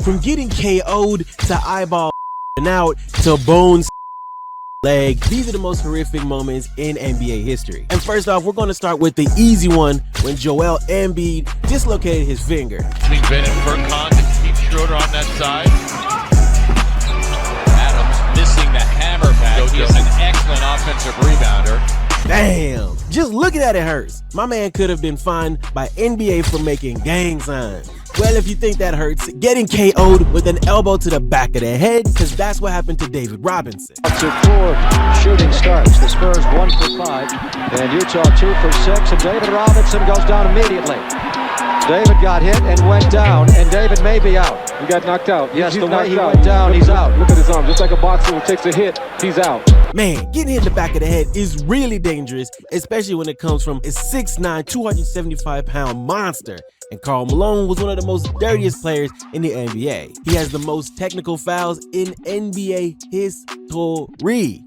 From getting KO'd to eyeball out to bones leg, these are the most horrific moments in NBA history. And first off, we're going to start with the easy one when Joel Embiid dislocated his finger. Bennett, Furkan to keep Schroeder on that side. Adams missing the hammer back. He is an excellent offensive rebounder. Damn, just looking at it hurts. My man could have been fined by NBA for making gang signs. Well, if you think that hurts, getting KO'd with an elbow to the back of the head, because that's what happened to David Robinson. To 4 shooting starts. The Spurs 1 for 5, and Utah 2 for 6, and David Robinson goes down immediately. David got hit and went down, and David may be out. He got knocked out. Yes, he's the way he out. went down, he's out. Look at his arm, just like a boxer who takes a hit, he's out. Man, getting hit in the back of the head is really dangerous, especially when it comes from a 6'9", 275-pound monster. And Karl Malone was one of the most dirtiest players in the NBA. He has the most technical fouls in NBA history.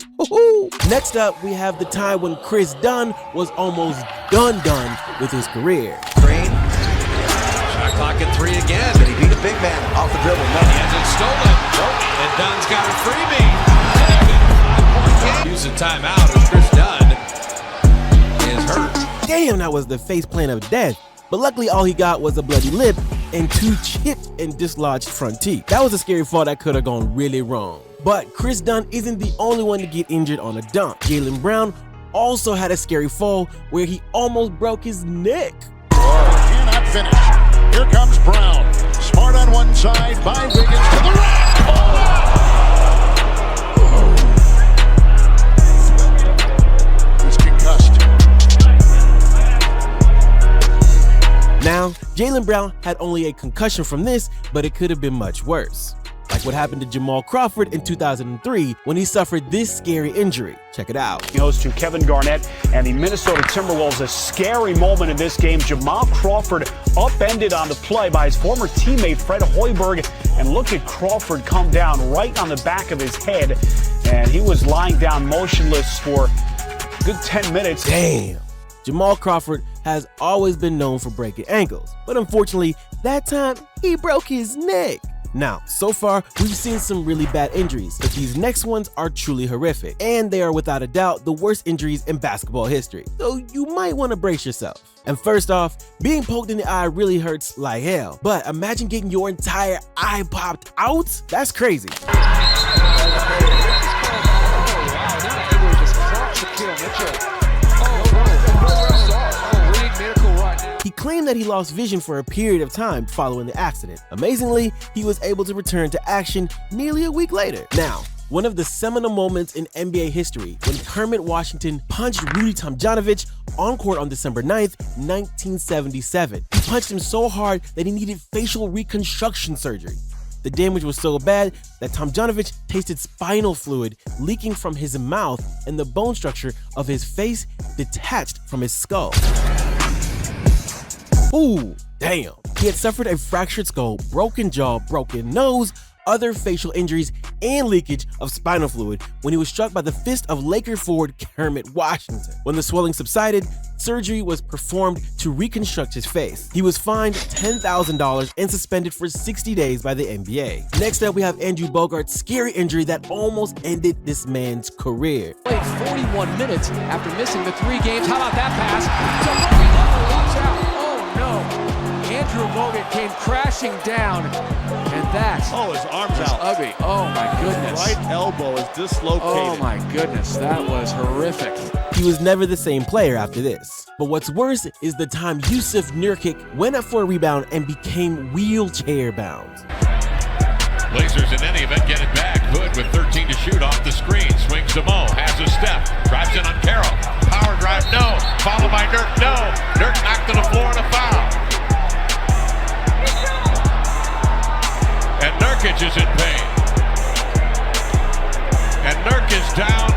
Next up, we have the time when Chris Dunn was almost done with his career. Green, shot clock at 3 again. But he beat a big man off the dribble. No, He has it stolen. And Dunn's got a freebie. Use a timeout as Chris Dunn is hurt. Damn, that was the face plant of death. But luckily all he got was a bloody lip and 2 chipped and dislodged front teeth. That was a scary fall that could have gone really wrong. But Chris Dunn isn't the only one to get injured on a dunk. Jaylen Brown also had a scary fall where he almost broke his neck. Cannot finish. Here comes Brown. Smart on one side by Wiggins to the rack. He's concussed. Now, Jaylen Brown had only a concussion from this, but it could have been much worse. Like what happened to Jamal Crawford in 2003 when he suffered this scary injury. Check it out. He goes to Kevin Garnett and the Minnesota Timberwolves. A scary moment in this game. Jamal Crawford upended on the play by his former teammate Fred Hoiberg. And look at Crawford come down right on the back of his head. And he was lying down motionless for a good 10 minutes. Damn. Jamal Crawford has always been known for breaking ankles, but unfortunately, that time he broke his neck. Now, so far, we've seen some really bad injuries, but these next ones are truly horrific, and they are without a doubt the worst injuries in basketball history, so you might want to brace yourself. And first off, being poked in the eye really hurts like hell, but imagine getting your entire eye popped out? That's crazy. He claimed that he lost vision for a period of time following the accident. Amazingly, he was able to return to action nearly a week later. Now, one of the seminal moments in NBA history when Kermit Washington punched Rudy Tomjanovich on court on December 9th, 1977. He punched him so hard that he needed facial reconstruction surgery. The damage was so bad that Tomjanovich tasted spinal fluid leaking from his mouth and the bone structure of his face detached from his skull. Ooh, damn. He had suffered a fractured skull, broken jaw, broken nose, other facial injuries, and leakage of spinal fluid when he was struck by the fist of Laker forward Kermit Washington. When the swelling subsided, surgery was performed to reconstruct his face. He was fined $10,000 and suspended for 60 days by the NBA. Next up, we have Andrew Bogart's scary injury that almost ended this man's career. Played 41 minutes after missing the 3 games. How about that pass? Watch out. No, Andrew Bogut came crashing down, and that's his arm's out. Ugly. Oh my goodness. Right elbow is dislocated. Oh my goodness, that was horrific. He was never the same player after this. But what's worse is the time Jusuf Nurkic went up for a rebound and became wheelchair bound. Blazers in any event get it back. Hood with 13 to shoot off the screen. Swings to Mo. Has a step. Drives in on Carroll. Power drive, no. Followed by Nurk, no. Nurk knocked to the floor and a foul. And Nurkic is in pain. And Nurk is down.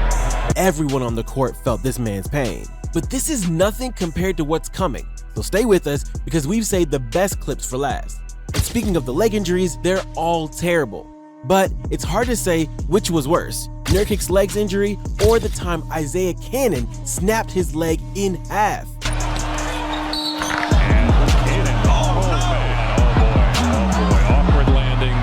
Everyone on the court felt this man's pain. But this is nothing compared to what's coming. So stay with us because we've saved the best clips for last. And speaking of the leg injuries, they're all terrible. But it's hard to say which was worse, Nurkic's legs injury or the time Isaiah Cannon snapped his leg in half. Awkward landing,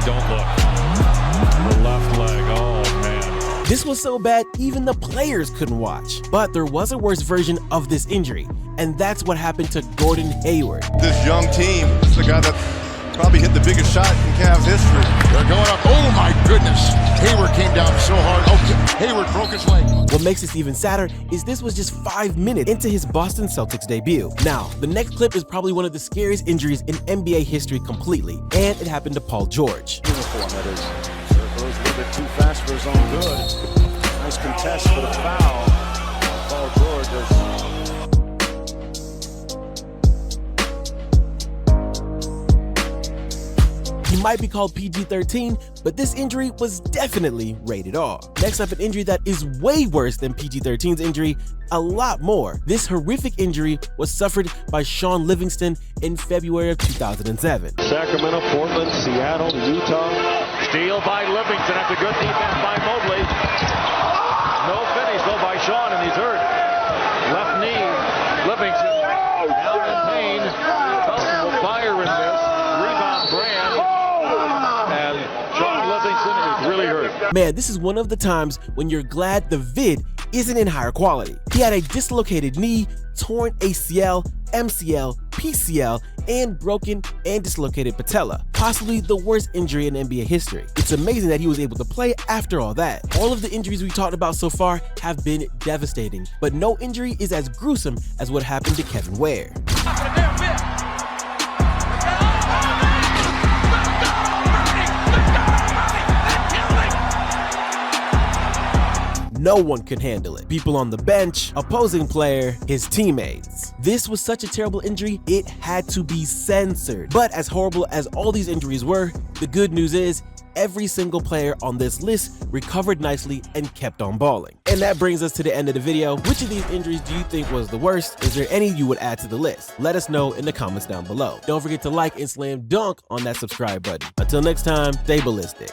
was so bad, even the players couldn't watch. But there was a worse version of this injury, and that's what happened to Gordon Hayward. This young team is the guy that probably hit the biggest shot in Cavs history. They're going up. Oh my goodness. Hayward came down so hard. Oh, Hayward broke his leg. What makes this even sadder is this was just 5 minutes into his Boston Celtics debut. Now, the next clip is probably one of the scariest injuries in NBA history completely, and it happened to Paul George. Uniform, that is. Goes a little bit too fast for his own good. Nice contest for the foul. Paul George is... He might be called PG-13, but this injury was definitely rated R. Next up, an injury that is way worse than PG-13's injury, a lot more. This horrific injury was suffered by Shaun Livingston in February of 2007. Sacramento, Portland, Seattle, Utah. Steal by Livingston after good defense by Mobley. No finish though by Shaun, and he's hurt. Left knee, Livingston down in pain. Felton will fire in this. Rebound Brand. And Shaun Livingston is really hurt. Man, this is one of the times when you're glad the vid isn't in higher quality. He had a dislocated knee, torn ACL, MCL, PCL, and broken and dislocated patella. Possibly the worst injury in NBA history. It's amazing that he was able to play after all that. All of the injuries we talked about so far have been devastating, but no injury is as gruesome as what happened to Kevin Ware. No one could handle it. People on the bench, opposing player, his teammates. This was such a terrible injury, it had to be censored. But as horrible as all these injuries were, the good news is every single player on this list recovered nicely and kept on balling. And that brings us to the end of the video. Which of these injuries do you think was the worst? Is there any you would add to the list? Let us know in the comments down below. Don't forget to like and slam dunk on that subscribe button. Until next time, stay ballistic.